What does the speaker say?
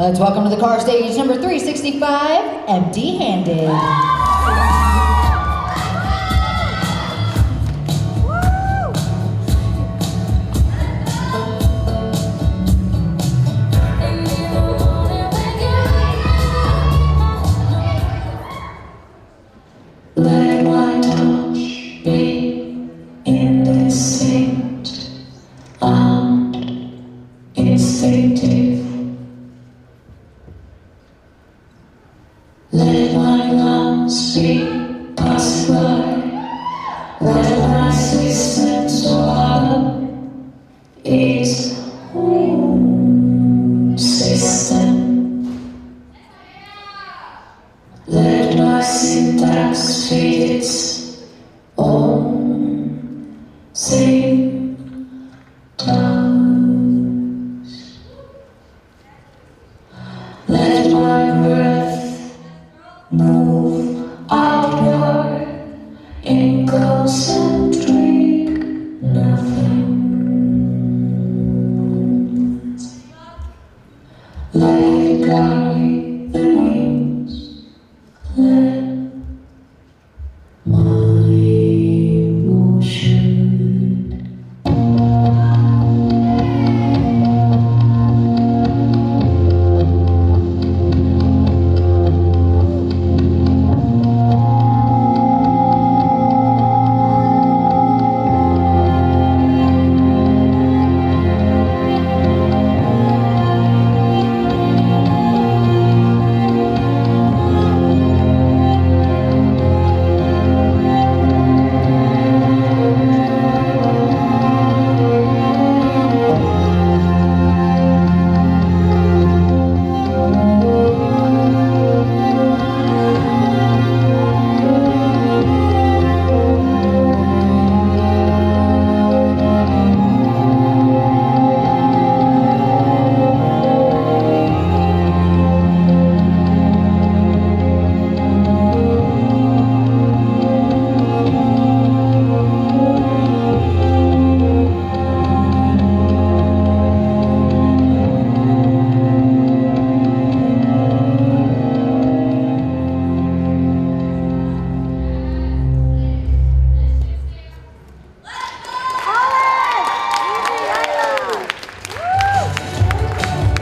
Let's welcome to the car stage number 365, Empty Handed. Let my touch be indistinct and instinctive. Let my lungs be passed by. Let my system swallow its own system. Let my syntax feed its own symptoms. Let my breath move outward in concentric nothing. Let it go.